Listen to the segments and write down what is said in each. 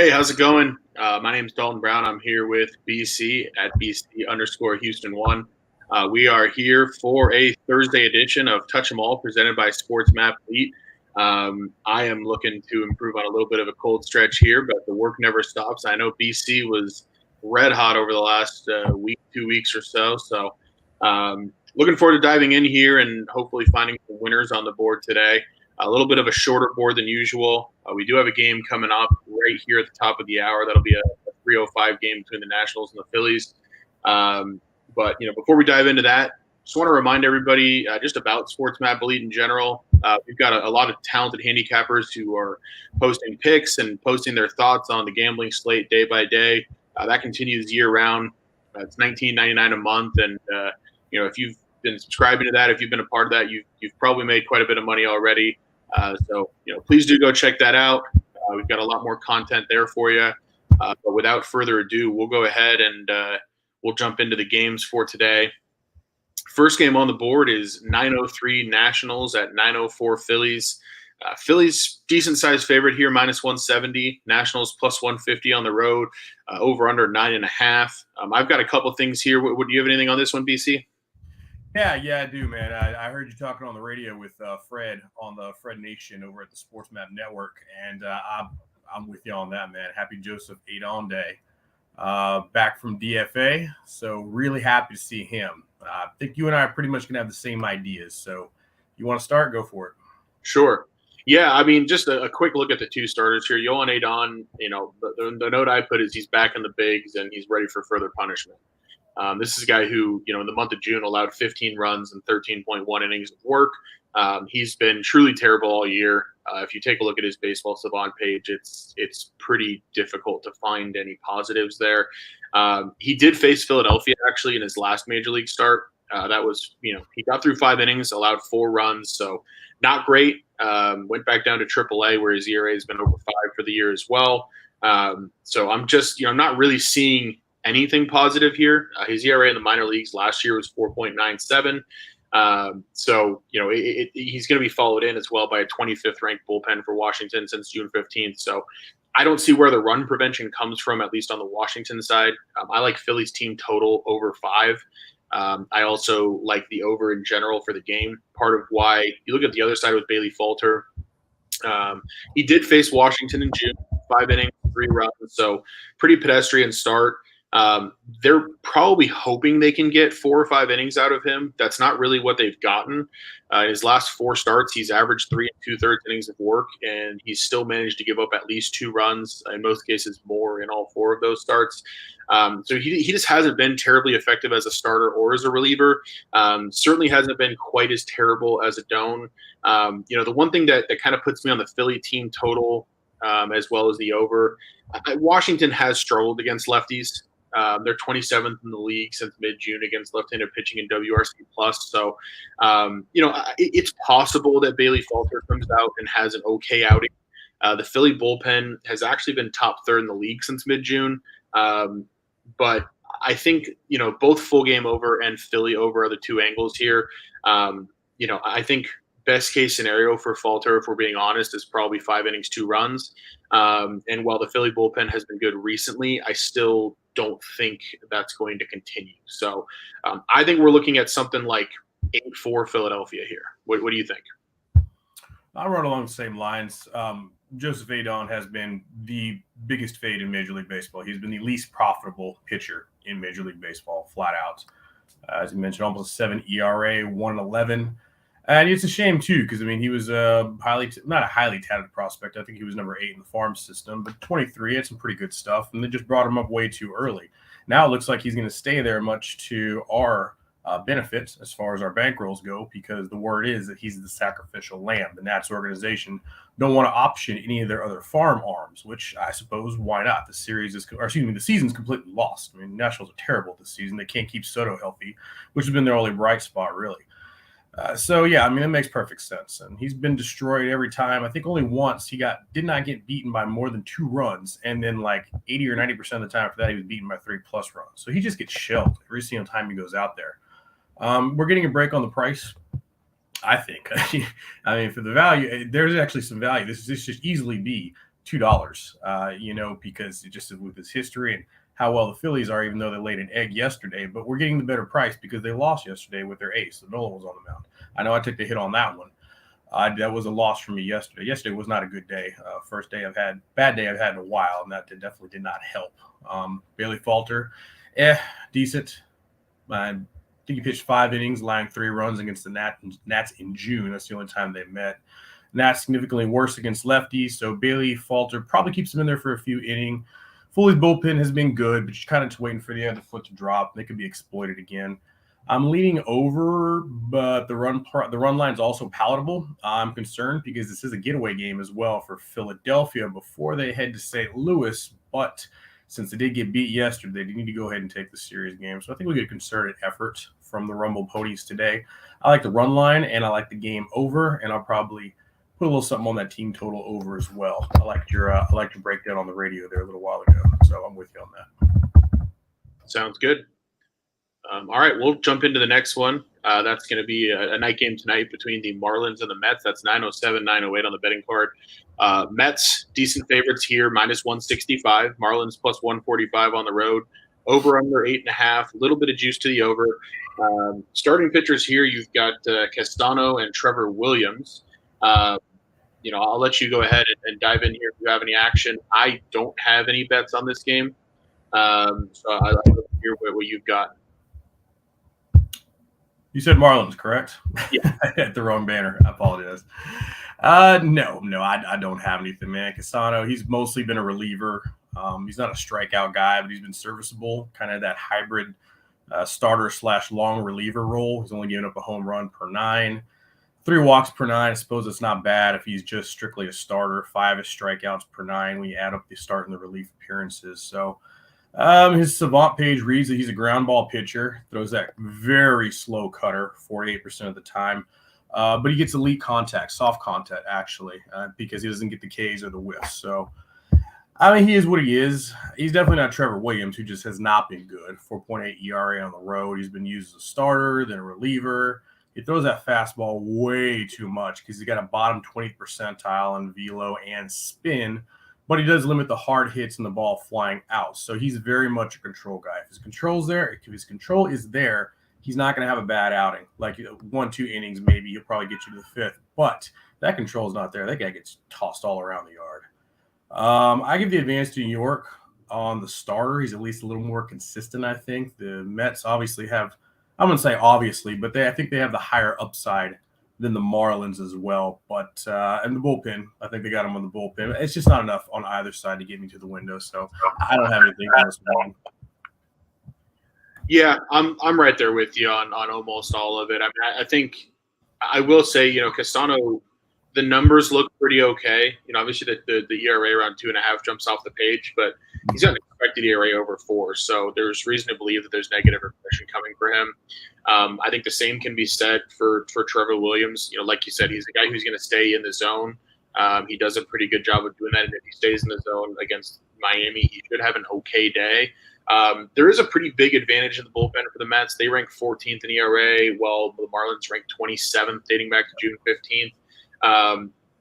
Hey, how's it going? My name's Dalton Brown. I'm here with BC at BC_Houston1. We are here for a Thursday edition of Touch 'em All presented by Sports Map Elite. I am looking to improve on a little bit of a cold stretch here, but the work never stops. I know BC was red hot over the last week, 2 weeks or so. Looking forward to diving in here and hopefully finding some winners on the board today. A little bit of a shorter board than usual. We do have a game coming up right here at the top of the hour. That'll be a 3:05 game between the Nationals and the Phillies. But before we dive into that, just want to remind everybody just about Sports Map Elite in general. We've got a lot of talented handicappers who are posting picks and posting their thoughts on the gambling slate day by day. That continues year round. It's $19.99 a month, and if you've been subscribing to that, if you've been a part of that, you've probably made quite a bit of money already. So please do go check that out. We've got a lot more content there for you. But without further ado, we'll go ahead and we'll jump into the games for today. First game on the board is 903 Nationals at 904 Phillies. Phillies, decent-sized favorite here, -170. Nationals +150 on the road, over under 9.5. I've got a couple things here. Would you have anything on this one, BC? Yeah, I do, man. I heard you talking on the radio with Fred on the Fred Nation over at the Sports Map Network, and I'm with you on that, man. Happy Joseph Adon Day, back from DFA, so really happy to see him. I think you and I are pretty much going to have the same ideas, so you want to start? Go for it. Sure. Yeah, I mean, just a quick look at the two starters here. Yohan Adon, the note I put is he's back in the bigs and he's ready for further punishment. This is a guy who, in the month of June, allowed 15 runs and 13.1 innings of work. He's been truly terrible all year. If you take a look at his Baseball Savant page, it's pretty difficult to find any positives there. He did face Philadelphia, actually, in his last major league start. That was, he got through 5 innings, allowed 4 runs, so not great. Went back down to AAA, where his ERA has been over 5 for the year as well. So I'm just, I'm not really seeing anything positive here. His ERA in the minor leagues last year was 4.97. So he's going to be followed in as well by a 25th ranked bullpen for Washington since June 15th. So I don't see where the run prevention comes from, at least on the Washington side. I like Philly's team total over 5. I also like the over in general for the game. Part of why you look at the other side with Bailey Falter. He did face Washington in June, 5 innings, 3 runs. So pretty pedestrian start. They're probably hoping they can get 4 or 5 innings out of him. That's not really what they've gotten. In his last 4 starts, he's averaged 3 2/3 innings of work, and he's still managed to give up at least 2 runs, in most cases more in all 4 of those starts. So he just hasn't been terribly effective as a starter or as a reliever. Certainly hasn't been quite as terrible as Adon. The one thing that kind of puts me on the Philly team total, as well as the over, Washington has struggled against lefties. They're 27th in the league since mid-June against left-handed pitching in WRC+. So, it's possible that Bailey Falter comes out and has an okay outing. The Philly bullpen has actually been top 3rd in the league since mid-June. But I think, both full game over and Philly over are the 2 angles here. I think best case scenario for Falter, if we're being honest, is probably 5 innings, 2 runs. And while the Philly bullpen has been good recently, I still don't think that's going to continue. So I think we're looking at something like 8-4 Philadelphia here. What do you think? I run along the same lines. Joseph Adon has been the biggest fade in Major League Baseball. He's been the least profitable pitcher in Major League Baseball, flat out. As you mentioned, almost a 7 ERA, 1.11. And it's a shame, too, because, he was not a highly touted prospect. I think he was number 8 in the farm system, but 23 had some pretty good stuff, and they just brought him up way too early. Now it looks like he's going to stay there, much to our benefit as far as our bankrolls go, because the word is that he's the sacrificial lamb. The Nats organization don't want to option any of their other farm arms, which I suppose why not? The season's completely lost. Nationals are terrible this season. They can't keep Soto healthy, which has been their only bright spot, really. It makes perfect sense. And he's been destroyed every time. I think only once he did not get beaten by more than 2 runs. And then like 80 or 90% of the time after that, he was beaten by 3+ runs. So he just gets shelled every single time he goes out there. We're getting a break on the price, I think. For the value, there's actually some value. This just easily be $2, because it just with his history and how well the Phillies are, even though they laid an egg yesterday. But we're getting the better price because they lost yesterday with their ace. So Nola was on the mound. I know I took the hit on that one. That was a loss for me yesterday. Yesterday was not a good day. First day bad day I've had in a while, and that definitely did not help. Bailey Falter, decent. I think he pitched 5 innings, allowing 3 runs against the Nats in June. That's the only time they met. Nats significantly worse against lefties, so Bailey Falter probably keeps him in there for a few innings. Foley's bullpen has been good, but you're kind of just waiting for the other foot to drop. They could be exploited again. I'm leaning over, but the run line is also palatable. I'm concerned because this is a getaway game as well for Philadelphia before they head to St. Louis. But since they did get beat yesterday, they need to go ahead and take the series game. So I think we get a concerted effort from the Rumble Ponies today. I like the run line, and I like the game over, and I'll probably put a little something on that team total over as well. I liked your breakdown on the radio there a little while ago, so I'm with you on that. Sounds good. All right, we'll jump into the next one. That's going to be a night game tonight between the Marlins and the Mets. That's 9:07, 9:08 on the betting card. Mets, decent favorites here, -165. Marlins +145 on the road. Over under 8.5. A little bit of juice to the over. Starting pitchers here, you've got Castano and Trevor Williams. I'll let you go ahead and dive in here if you have any action. I don't have any bets on this game, so I'd love to hear what you've got. You said Marlins, correct? Yeah. I hit the wrong banner. I apologize. No, I don't have anything, man. Castano, he's mostly been a reliever. He's not a strikeout guy, but he's been serviceable, kind of that hybrid starter/long reliever role. He's only given up a home run per 9. 3 walks per 9. I suppose it's not bad if he's just strictly a starter. 5 is strikeouts per 9 when you add up the start and the relief appearances. So his Savant page reads that he's a ground ball pitcher, throws that very slow cutter 48% of the time. But he gets elite contact, soft contact, actually, because he doesn't get the Ks or the whiffs. So, he is what he is. He's definitely not Trevor Williams, who just has not been good. 4.8 ERA on the road. He's been used as a starter, then a reliever. He throws that fastball way too much because he's got a bottom 20th percentile in velo and spin, but he does limit the hard hits and the ball flying out. So he's very much a control guy. If his control is there, he's not going to have a bad outing. Like 1-2 innings, maybe he'll probably get you to the 5th, but that control is not there. That guy gets tossed all around the yard. I give the advantage to New York on the starter. He's at least a little more consistent, I think. The Mets obviously have, I'm going to say obviously, but I think they have the higher upside than the Marlins as well. But and the bullpen, I think they got him on the bullpen. It's just not enough on either side to get me to the window. So I don't have anything on this one. Yeah, I'm right there with you on almost all of it. I mean, I think I will say, Castano, the numbers look pretty okay. Obviously the ERA around 2.5 jumps off the page, but he's got an expected ERA over 4, so there's reason to believe that there's negative regression coming for him. I think the same can be said for Trevor Williams. Like you said, he's a guy who's going to stay in the zone. He does a pretty good job of doing that, and if he stays in the zone against Miami, he should have an okay day. There is a pretty big advantage in the bullpen for the Mets. They rank 14th in ERA, while the Marlins rank 27th, dating back to June 15th.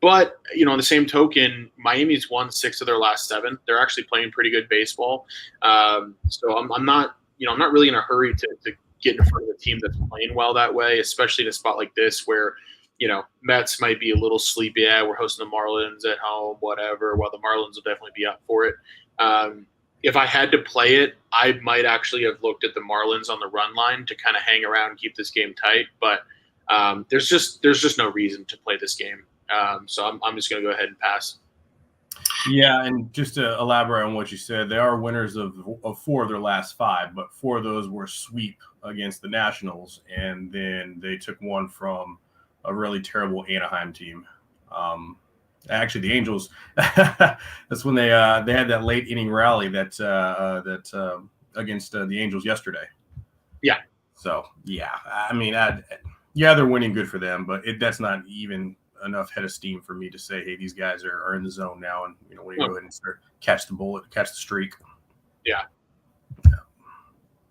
But on the same token, Miami's won 6 of their last 7. They're actually playing pretty good baseball. So I'm not really in a hurry to get in front of a team that's playing well that way, especially in a spot like this where, Mets might be a little sleepy. Yeah, we're hosting the Marlins at home, whatever. While the Marlins will definitely be up for it. If I had to play it, I might actually have looked at the Marlins on the run line to kind of hang around and keep this game tight. But there's just no reason to play this game. So I'm just going to go ahead and pass. Yeah, and just to elaborate on what you said, they are winners of 4 of their last 5, but 4 of those were sweep against the Nationals, and then they took one from a really terrible Anaheim team. Actually, the Angels. That's when they had that late inning rally that against the Angels yesterday. Yeah. So yeah, I mean, they're winning, good for them, but that's not even enough head of steam for me to say, hey, these guys are in the zone now, and when you go ahead and start catch the streak. Yeah.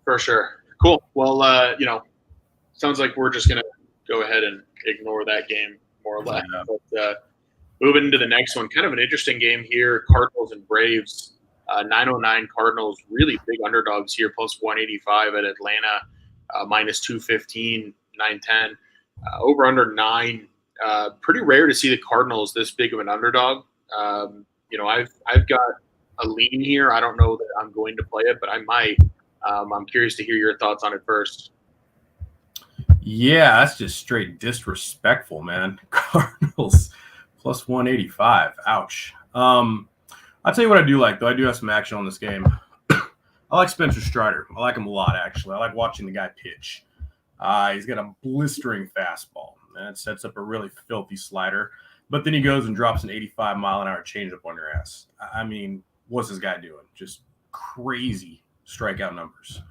For sure. Cool. Well, sounds like we're just gonna go ahead and ignore that game more or less. Yeah. But Moving into the next one, kind of an interesting game here. Cardinals and Braves. 909 Cardinals, really big underdogs here, plus 185 at Atlanta, minus 215, 910. Over under 9. Pretty rare to see the Cardinals this big of an underdog. I've got a lean here. I don't know that I'm going to play it, but I might. I'm curious to hear your thoughts on it first. Yeah, that's just straight disrespectful, man. Cardinals plus 185. Ouch. I'll tell you what I do like, though. I do have some action on this game. I like Spencer Strider. I like him a lot, actually. I like watching the guy pitch. He's got a blistering fastball, and it sets up a really filthy slider. But then he goes and drops an 85-mile-an-hour changeup on your ass. I mean, what's this guy doing? Just crazy strikeout numbers.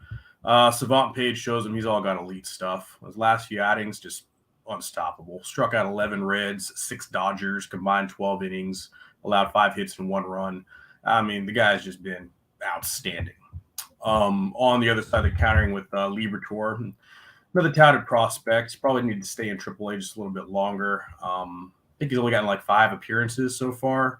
Savant Page shows him he's all got elite stuff. His last few outings, just unstoppable. Struck out 11 Reds, 6 Dodgers, combined 12 innings, allowed 5 hits and 1 run. I mean, the guy's just been outstanding. On the other side, they're countering with Liberatore, another touted prospect. Probably need to stay in AAA just a little bit longer. I think he's only gotten like 5 appearances so far.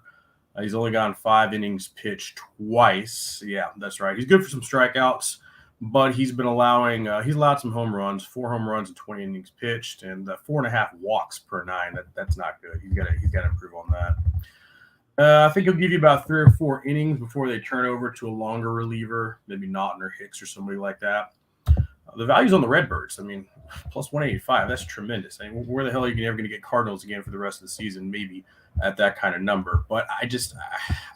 He's only gotten 5 innings pitched twice. Yeah, that's right. He's good for some strikeouts, but he's been allowing he's allowed some home runs, 4 home runs and 20 innings pitched, and 4.5 walks per 9. That's not good. He's got to improve on that. I think he'll give you about 3 or 4 innings before they turn over to a longer reliever, maybe Naughton or Hicks or somebody like that. The value's on the Redbirds. I mean, plus 185, that's tremendous. I mean, where the hell are you ever going to get Cardinals again for the rest of the season? Maybe at that kind of number. But I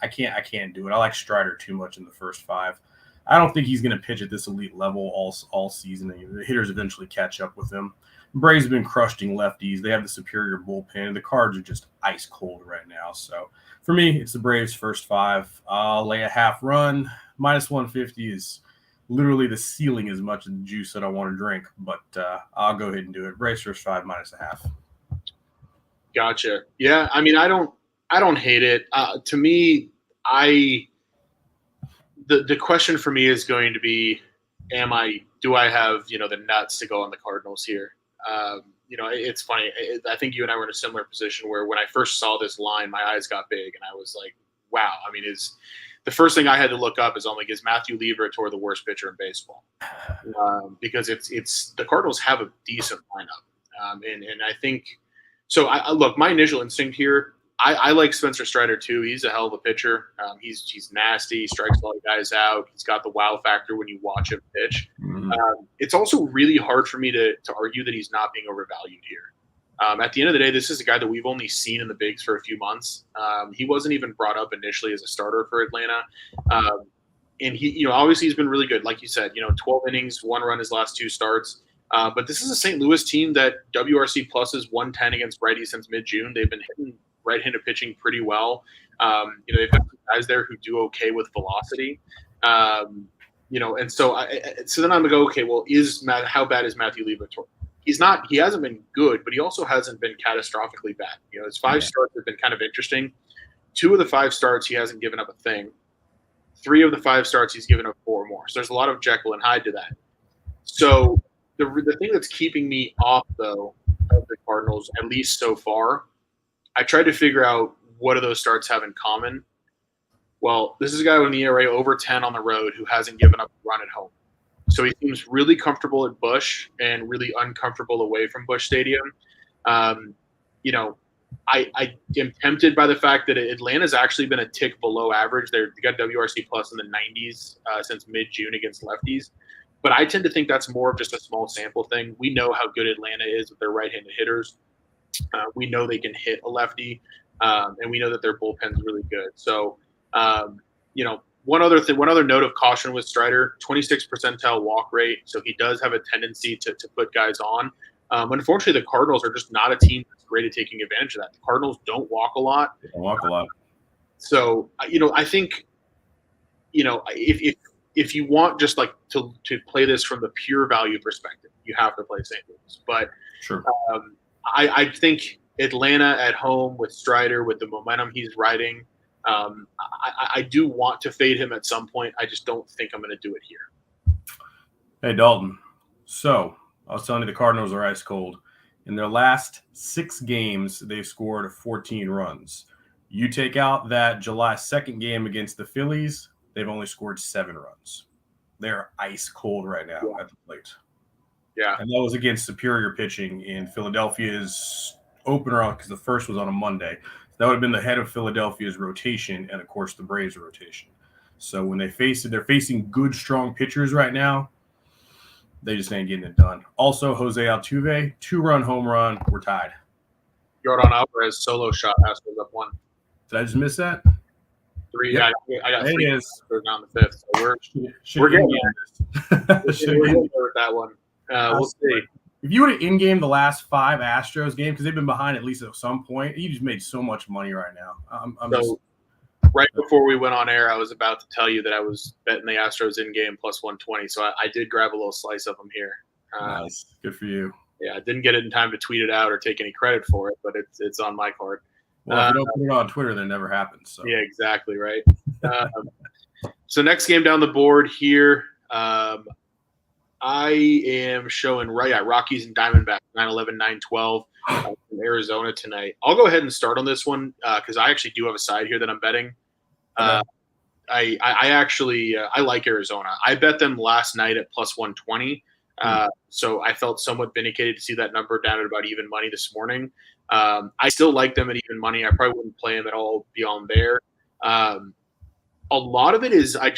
can't do it. I like Strider too much in the first 5. I don't think he's going to pitch at this elite level all season. The hitters eventually catch up with him. Braves have been crushing lefties. They have the superior bullpen. The Cards are just ice cold right now. So for me, it's the Braves' first 5. I'll lay a half run. Minus 150 is literally the ceiling as much as the juice that I want to drink. But I'll go ahead and do it. Braves first 5 minus a half. Gotcha. Yeah, I mean, I don't hate it. To me, the question for me is going to be, do I have the nuts to go on the Cardinals here? It's funny. I think you and I were in a similar position where when I first saw this line, my eyes got big and I was like, wow. I mean, the first thing I had to look up is Matthew Liberatore the worst pitcher in baseball? Because it's the Cardinals have a decent lineup. And I think so. Look, my initial instinct here, I like Spencer Strider too. He's a hell of a pitcher. He's nasty. He strikes a lot of guys out. He's got the wow factor when you watch him pitch. Mm-hmm. It's also really hard for me to argue that he's not being overvalued here. At the end of the day, this is a guy that we've only seen in the bigs for a few months. He wasn't even brought up initially as a starter for Atlanta. And he, obviously he's been really good. Like you said, 12 innings, 1 run his last 2 starts. But this is a St. Louis team that WRC plus is 110 against righties since mid-June. They've been hitting right-handed pitching pretty well. They've got guys there who do okay with velocity. And so then I'm going to go, okay, well, how bad is Matthew Liberatore? He hasn't been good, but he also hasn't been catastrophically bad. His 5 starts have been kind of interesting. 2 of the 5 starts, he hasn't given up a thing. 3 of the 5 starts, he's given up 4 or more. So there's a lot of Jekyll and Hyde to that. So the thing that's keeping me off, though, of the Cardinals, at least so far, I tried to figure out what do those starts have in common. Well, this is a guy with an ERA over 10 on the road who hasn't given up a run at home. So he seems really comfortable at Busch and really uncomfortable away from Busch Stadium. I am tempted by the fact that Atlanta's actually been a tick below average. They got WRC plus in the 90s since mid-June against lefties. But I tend to think that's more of just a small sample thing. We know how good Atlanta is with their right-handed hitters. We know they can hit a lefty, and we know that their bullpen's really good. So, one other note of caution with Strider: 26th percentile walk rate. So he does have a tendency to put guys on. Unfortunately, the Cardinals are just not a team that's great at taking advantage of that. The Cardinals don't walk a lot. They don't walk a lot. So, I think, if you want just like to play this from the pure value perspective, you have to play St. Louis. But sure. I think Atlanta at home with Strider, with the momentum he's riding, I do want to fade him at some point. I just don't think I'm going to do it here. Hey, Dalton. So I was telling you the Cardinals are ice cold. In their last 6 games, they've scored 14 runs. You take out that July 2nd game against the Phillies, they've only scored 7 runs. They're ice cold right now at the plate. Yeah. And that was against superior pitching in Philadelphia's opener, because the first was on a Monday. That would have been the head of Philadelphia's rotation and, of course, the Braves' rotation. So when they're facing good, strong pitchers right now, they just ain't getting it done. Also, Jose Altuve, 2-run home run. We're tied. Jordan Alvarez solo shot. Astros up 1. Did I just miss that? 3. Yep. Yeah, I got It 3 is. down the 5th. So we're getting with that one. We'll see. If you would have in-game the last 5 Astros games, because they've been behind at least at some point, you just made so much money right now. Right before we went on air, I was about to tell you that I was betting the Astros in-game plus 120, so I did grab a little slice of them here. Nice. Good for you. Yeah, I didn't get it in time to tweet it out or take any credit for it, but it's on my card. Well, if you don't put it on Twitter, then it never happens. So. Yeah, exactly, right. So next game down the board here, I am showing Rockies and Diamondbacks, 9-11, 9-12 from Arizona tonight. I'll go ahead and start on this one because I actually do have a side here that I'm betting. I like Arizona. I bet them last night at plus 120. So I felt somewhat vindicated to see that number down at about even money this morning. I still like them at even money. I probably wouldn't play them at all beyond there. A lot of it is I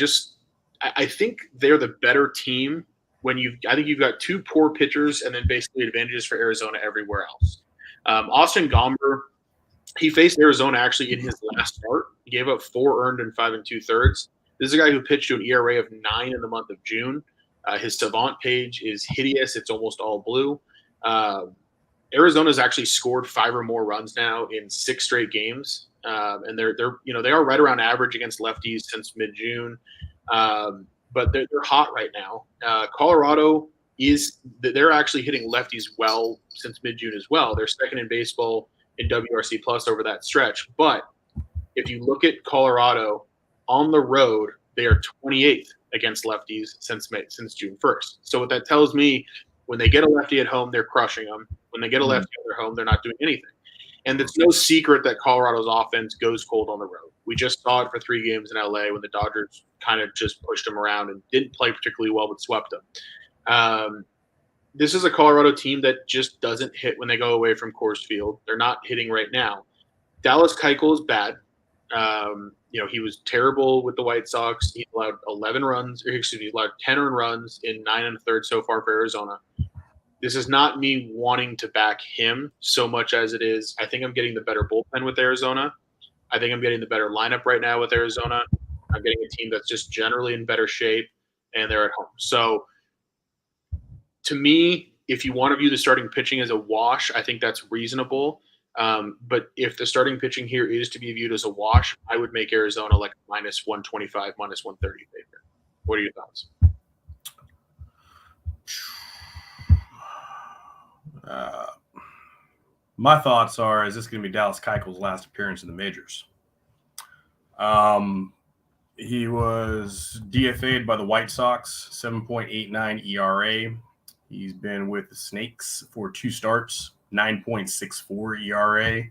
think they're the better team I think you've got 2 poor pitchers and then basically advantages for Arizona everywhere else. Austin Gomber, he faced Arizona actually in his last start. He gave up 4 earned and 5 2/3. This is a guy who pitched to an ERA of 9 in the month of June. His Savant page is hideous. It's almost all blue. Arizona's actually scored 5 or more runs now in 6 straight games, and they are right around average against lefties since mid-June. But they're hot right now. Colorado they're actually hitting lefties well since mid-June as well. They're second in baseball in WRC plus over that stretch. But if you look at Colorado on the road, they are 28th against lefties since June 1st. So what that tells me, when they get a lefty at home, they're crushing them. When they get a lefty at their home, they're not doing anything. And it's no secret that Colorado's offense goes cold on the road. We just saw it for 3 games in LA when the Dodgers kind of just pushed them around and didn't play particularly well, but swept them. This is a Colorado team that just doesn't hit when they go away from Coors Field. They're not hitting right now. Dallas Keuchel is bad. He was terrible with the White Sox. He allowed 10 earned runs in 9 1/3 so far for Arizona. This is not me wanting to back him so much as it is I think I'm getting the better bullpen with Arizona. I think I'm getting the better lineup right now with Arizona. I'm getting a team that's just generally in better shape, and they're at home. So to me, if you want to view the starting pitching as a wash, I think that's reasonable. But if the starting pitching here is to be viewed as a wash, I would make Arizona like minus 125, minus 130 favorite. What are your thoughts? My thoughts are, is this going to be Dallas Keuchel's last appearance in the majors? He was DFA'd by the White Sox, 7.89 ERA. He's been with the Snakes for 2 starts, 9.64 ERA.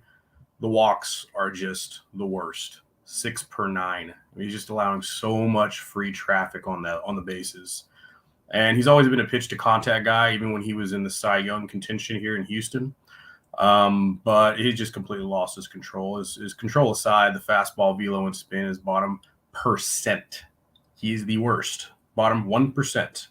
The walks are just the worst, 6 per 9. He's just allowing so much free traffic on the bases. And he's always been a pitch to contact guy, even when he was in the Cy Young contention here in Houston. But he just completely lost his control. His control aside, the fastball, velo, and spin is bottom percent. He's the worst, bottom 1%.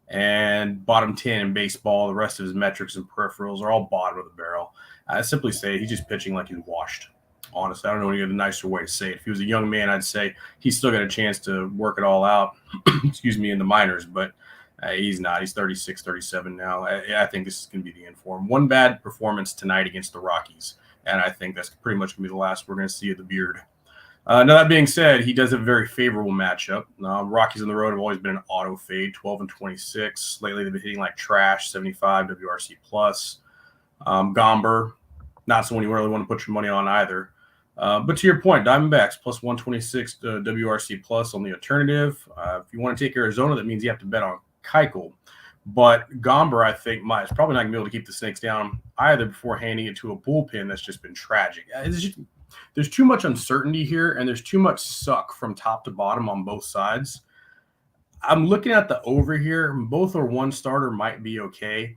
And bottom 10 in baseball. The rest of his metrics and peripherals are all bottom of the barrel. I simply say he's just pitching like he's washed. Honestly, I don't know any nicer way to say it. If he was a young man, I'd say he's still got a chance to work it all out, in the minors, but he's not. He's 36, 37 now. I think this is going to be the end for him. One bad performance tonight against the Rockies, and I think that's pretty much going to be the last we're going to see of the Beard. Now, that being said, he does have a very favorable matchup. Rockies on the road have always been an auto fade, 12-26. Lately, they've been hitting like trash, 75 WRC plus. Gomber, not someone you really want to put your money on either. But to your point, Diamondbacks plus 126 WRC plus on the alternative. If you want to take Arizona, that means you have to bet on Keuchel. But Gomber, I think, is probably not going to be able to keep the Snakes down either before handing it to a bullpen that's just been tragic. There's too much uncertainty here, and there's too much suck from top to bottom on both sides. I'm looking at the over here. Both are one starter might be okay.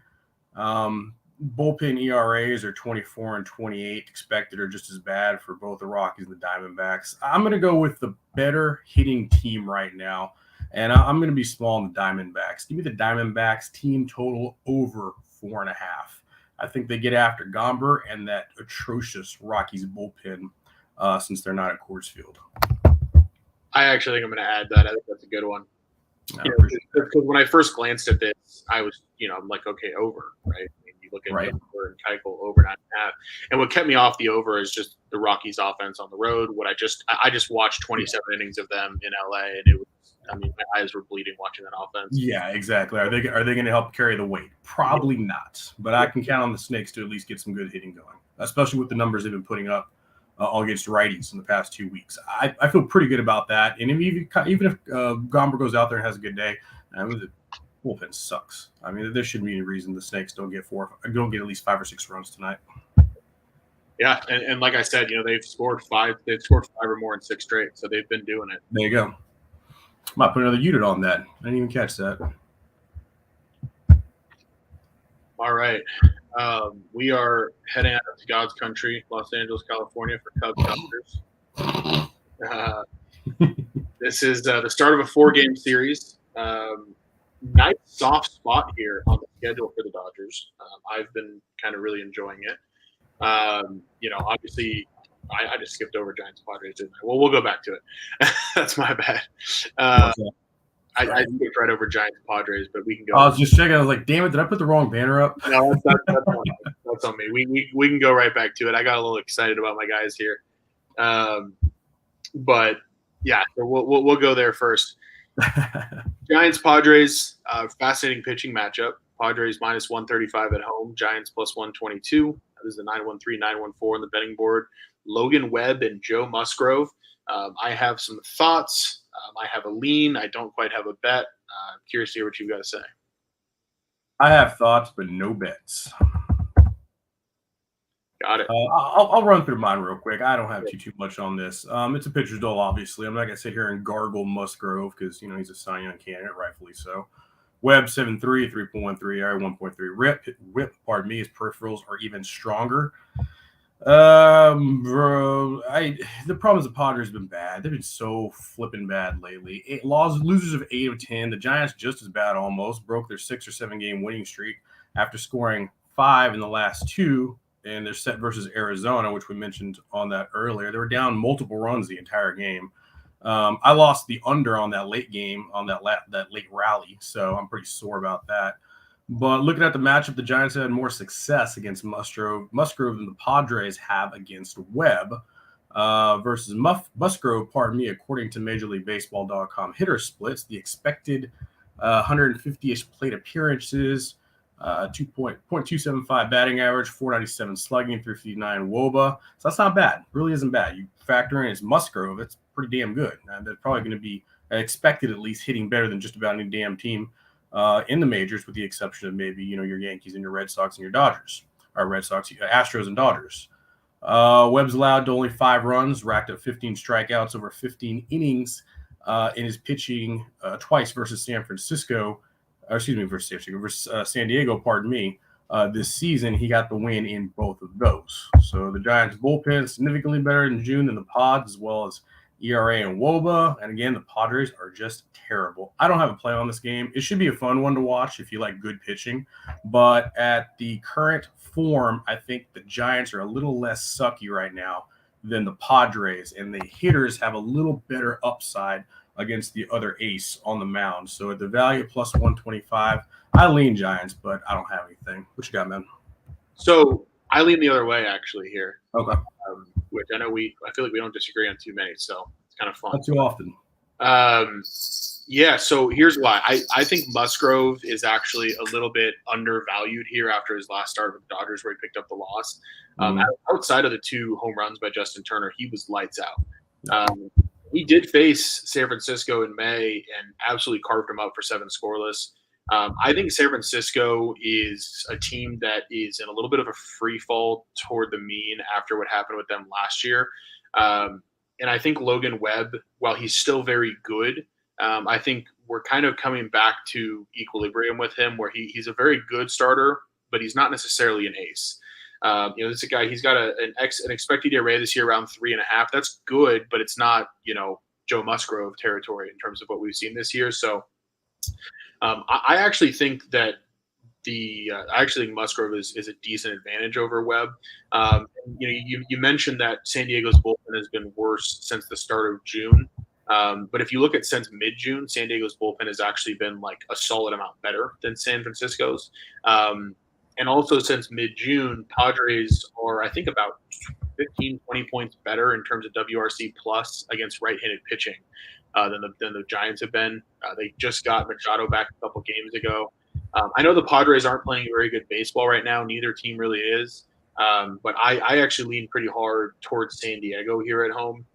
Bullpen ERAs are 24 and 28 expected, are just as bad for both the Rockies and the Diamondbacks. I'm going to go with the better hitting team right now, and I'm going to be small on the Diamondbacks. Give me the Diamondbacks team total over 4.5. I think they get after Gomber and that atrocious Rockies bullpen since they're not at Coors Field. I actually think I'm going to add that. I think that's a good one. Because when I first glanced at this, I was, I'm like, okay, over, right? I mean, you look at Gomber and Keuchel over 9.5, and what kept me off the over is just the Rockies' offense on the road. I just watched 27 innings of them in LA, and it was, my eyes were bleeding watching that offense. Yeah, exactly. Are they going to help carry the weight? Probably not, but I can count on the Snakes to at least get some good hitting going, especially with the numbers they've been putting up all against righties in the past 2 weeks. I feel pretty good about that. And even if Gomber goes out there and has a good day, the bullpen sucks. There shouldn't be any reason the Snakes don't get at least 5 or 6 runs tonight. Yeah, and like I said, they've scored 5. They've scored 5 or more in 6 straight, so they've been doing it. There you go. Might put another unit on that. I didn't even catch that. All right. We are heading out to God's country, Los Angeles, California, for Cubs Dodgers. This is the start of a 4-game series. Nice soft spot here on the schedule for the Dodgers. I've been kind of really enjoying it. Obviously, I just skipped over Giants Padres, didn't I? Well, we'll go back to it. That's my bad. I skipped right over Giants Padres, but we can go. I was just checking. I was like, damn it, did I put the wrong banner up? No, that's on me. We can go right back to it. I got a little excited about my guys here. But yeah, so we'll go there first. Giants Padres, fascinating pitching matchup. Padres minus 135 at home, Giants plus 122. This is the 913, 914 on the betting board. Logan Webb and Joe Musgrove. I have some thoughts. I have a lean. I don't quite have a bet. I'm curious to hear what you got to say. I have thoughts, but no bets. Got it. I'll run through mine real quick. I don't have too much on this. It's a pitcher's duel, obviously. I'm not going to sit here and gargle Musgrove because, he's a Cy Young candidate, rightfully so. Webb 7.3, 3.13, ERA 1.3. Whip, pardon me, his peripherals are even stronger. Bro, the problem is the Padres have been bad. They've been so flipping bad lately. Losers of 8 of 10. The Giants just as bad almost. Broke their 6 or 7 game winning streak after scoring 5 in the last 2. And they're set versus Arizona, which we mentioned on that earlier. They were down multiple runs the entire game. I lost the under on that late game, on that late rally, so I'm pretty sore about that. But looking at the matchup, the Giants had more success against Musgrove than the Padres have against Webb versus Musgrove, according to MajorLeagueBaseball.com hitter splits, the expected 150-ish plate appearances, 2.275 batting average, 497 slugging, 359 WOBA. So that's not bad. Really isn't bad. You factor in his Musgrove, it's pretty damn good. And they're probably going to be expected at least hitting better than just about any damn team in the majors, with the exception of maybe, your Yankees and your Red Sox and your Dodgers, or Red Sox, Astros and Dodgers. Webb's allowed to only 5 runs, racked up 15 strikeouts over 15 innings in his pitching twice versus San Diego, this season. He got the win in both of those. So the Giants bullpen is significantly better in June than the Pods, as well as ERA and WOBA. And again, the Padres are just terrible. I don't have a play on this game. It should be a fun one to watch if you like good pitching. But at the current form, I think the Giants are a little less sucky right now than the Padres. And the hitters have a little better upside against the other ace on the mound. So at the value plus 125, I lean Giants, but I don't have anything. What you got, man? So I lean the other way, actually, here. Okay. Which I feel like we don't disagree on too many, so it's kind of fun. Not too often. Yeah, so here's why. I think Musgrove is actually a little bit undervalued here after his last start with the Dodgers, where he picked up the loss. Outside of the 2 home runs by Justin Turner, he was lights out. He did face San Francisco in May and absolutely carved him up for 7 scoreless. I think San Francisco is a team that is in a little bit of a free fall toward the mean after what happened with them last year. And I think Logan Webb, while he's still very good, I think we're kind of coming back to equilibrium with him where he's a very good starter, but he's not necessarily an ace. This is a guy, he's got an expected ERA this year around 3.5. That's good, but it's not, Joe Musgrove territory in terms of what we've seen this year. So I actually think that I actually think Musgrove is a decent advantage over Webb. You mentioned that San Diego's bullpen has been worse since the start of June. But if you look at since mid-June, San Diego's bullpen has actually been like a solid amount better than San Francisco's. And also since mid-June, Padres are, I think, about 15, 20 points better in terms of WRC plus against right-handed pitching than the Giants have been. They just got Machado back a couple games ago. I know the Padres aren't playing very good baseball right now. Neither team really is. But I actually lean pretty hard towards San Diego here at home.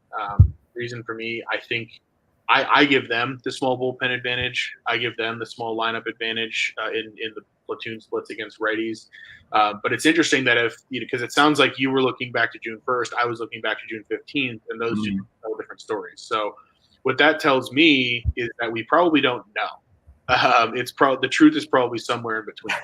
Reason for me, I think I give them the small bullpen advantage. I give them the small lineup advantage in the platoon splits against righties. But it's interesting that because it sounds like you were looking back to June 1st, I was looking back to June 15th, and those two tell different stories. So what that tells me is that we probably don't know. The truth is probably somewhere in between.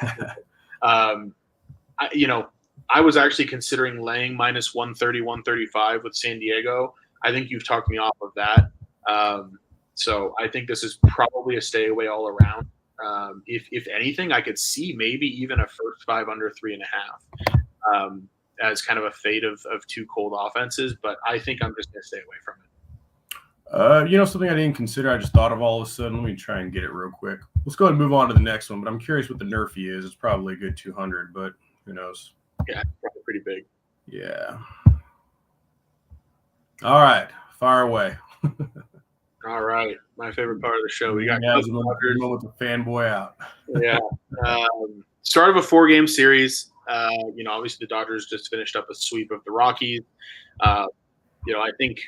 I was actually considering laying minus 130, 135 with San Diego. I think you've talked me off of that. So I think this is probably a stay away all around. If anything, I could see maybe even a first 5 under 3.5 as kind of a fate of two cold offenses. But I think I'm just going to stay away from it. Something I didn't consider, I just thought of all of a sudden. Let me try and get it real quick. Let's go ahead and move on to the next one, but I'm curious what the Nerfy is. It's probably a good 200, but who knows? Yeah, it's probably pretty big. Yeah. All right, fire away. All right, my favorite part of the show. We got with the fanboy out. Yeah. Start of a 4-game series. Obviously the Dodgers just finished up a sweep of the Rockies. I think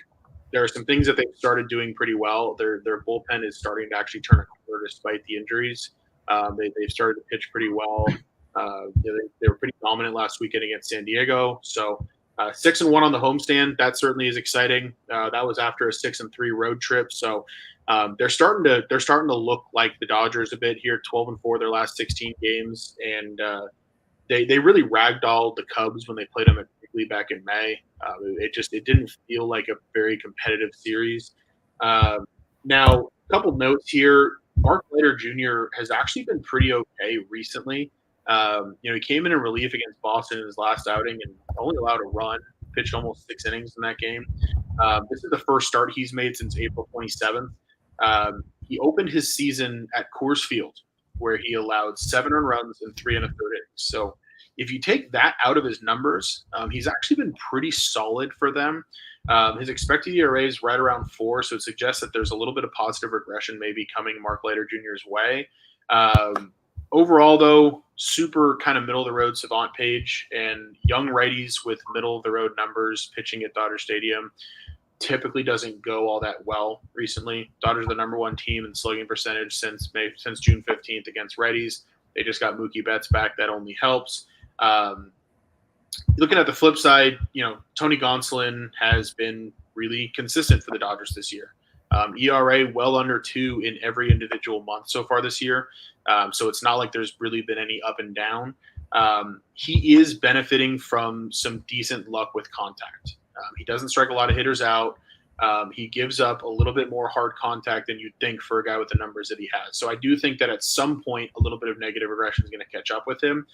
there are some things that they've started doing pretty well. Their bullpen is starting to actually turn a corner despite the injuries. They've started to pitch pretty well. They were pretty dominant last weekend against San Diego. So 6-1 on the homestand, that certainly is exciting. That was after a 6-3 road trip. So they're starting to look like the Dodgers a bit here. 12-4 their last 16 games, and they really ragdolled the Cubs when they played them at Wrigley back in May. It didn't feel like a very competitive series. Now, a couple notes here. Mark Leiter Jr. has actually been pretty okay recently. He came in relief against Boston in his last outing and only allowed a run, pitched almost 6 innings in that game. This is the first start he's made since April 27th. He opened his season at Coors Field, where he allowed 7 earned runs in 3 1/3 innings. So if you take that out of his numbers, he's actually been pretty solid for them. His expected ERA is right around 4, so it suggests that there's a little bit of positive regression maybe coming Mark Leiter Jr.'s way. Overall, though, super kind of middle-of-the-road Savant Page and young righties with middle-of-the-road numbers pitching at Dodger Stadium typically doesn't go all that well recently. Dodgers are the number 1 team in slugging percentage since June 15th against righties. They just got Mookie Betts back. That only helps. Looking at the flip side, Tony Gonsolin has been really consistent for the Dodgers this year. ERA well under 2 in every individual month so far this year. So it's not like there's really been any up and down. He is benefiting from some decent luck with contact. He doesn't strike a lot of hitters out. He gives up a little bit more hard contact than you'd think for a guy with the numbers that he has. So I do think that at some point, a little bit of negative regression is going to catch up with him.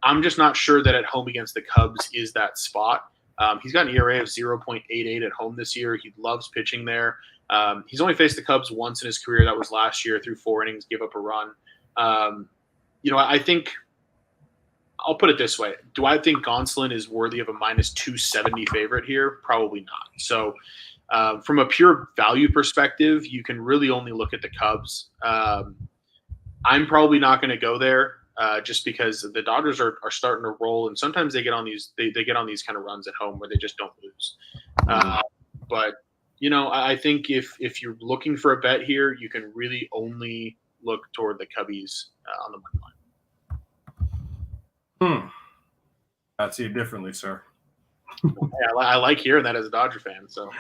I'm just not sure that at home against the Cubs is that spot. He's got an ERA of 0.88 at home this year. He loves pitching there. He's only faced the Cubs once in his career. That was last year through 4 innings, give up a run. I think I'll put it this way. Do I think Gonsolin is worthy of a minus 270 favorite here? Probably not. So from a pure value perspective, you can really only look at the Cubs. I'm probably not going to go there just because the Dodgers are starting to roll, and sometimes they get on these they get on these kind of runs at home where they just don't lose. But I think if you're looking for a bet here, you can really only look toward the Cubbies on the money line. I'd see it differently, sir. Yeah, I like hearing that as a Dodger fan. So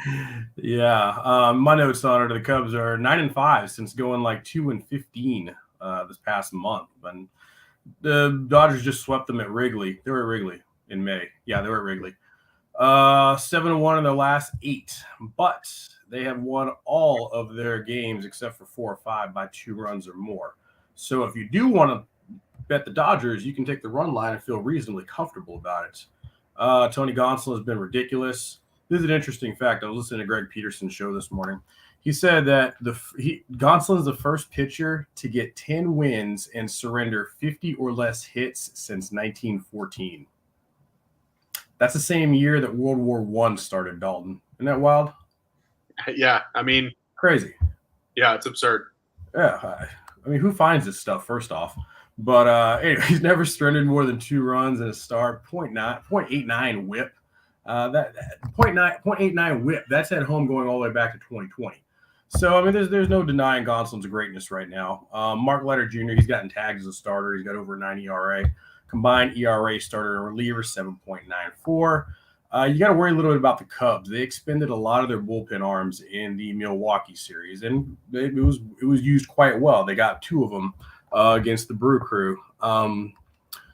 yeah, my notes on it: the Cubs are 9-5 since going like 2-15 this past month, and the Dodgers just swept them at Wrigley. They were at Wrigley in May. Yeah, they were at Wrigley. 7-1 in their last 8, but they have won all of their games except for 4 or 5 by 2 runs or more. So if you do want to bet the Dodgers, you can take the run line and feel reasonably comfortable about it. Tony Gonsolin has been ridiculous. This is an interesting fact. I was listening to Greg Peterson's show this morning. He said that Gonsolin is the first pitcher to get 10 wins and surrender 50 or less hits since 1914. That's the same year that World War I started, Dalton. Isn't that wild? Yeah, I mean, crazy. Yeah, it's absurd. Yeah, I mean, who finds this stuff, first off? But anyway, he's never surrendered more than 2 runs in a start. 0.89 whip. That 0.89 whip. That's at home going all the way back to 2020. So I mean, there's no denying Gonsolin's greatness right now. Mark Leiter Jr. He's gotten tagged as a starter. He's got over a 9 ERA. Combined ERA starter and reliever 7.94. You got to worry a little bit about the Cubs. They expended a lot of their bullpen arms in the Milwaukee series, and it was used quite well. They got 2 of them against the Brew Crew.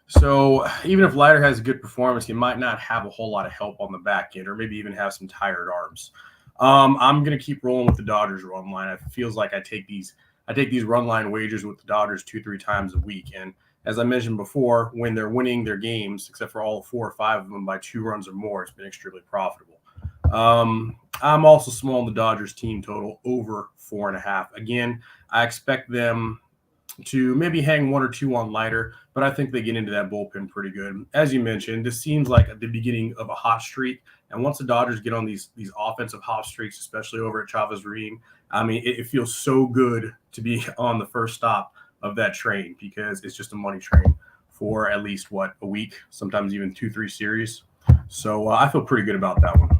So even if Leiter has a good performance, he might not have a whole lot of help on the back end, or maybe even have some tired arms. I'm going to keep rolling with the Dodgers run line. It feels like I take these run line wagers with the Dodgers 2-3 times a week. And as I mentioned before, when they're winning their games, except for all 4 or 5 of them by 2 runs or more, it's been extremely profitable. I'm also small on the Dodgers team total over 4.5. Again, I expect them to maybe hang 1 or 2 on Leiter, but I think they get into that bullpen pretty good. As you mentioned, this seems like at the beginning of a hot streak. And once the Dodgers get on these offensive hot streaks, especially over at Chavez Ravine, I mean, it feels so good to be on the first stop of that train, because it's just a money train for at least a week, sometimes even 2-3 series. So I feel pretty good about that one.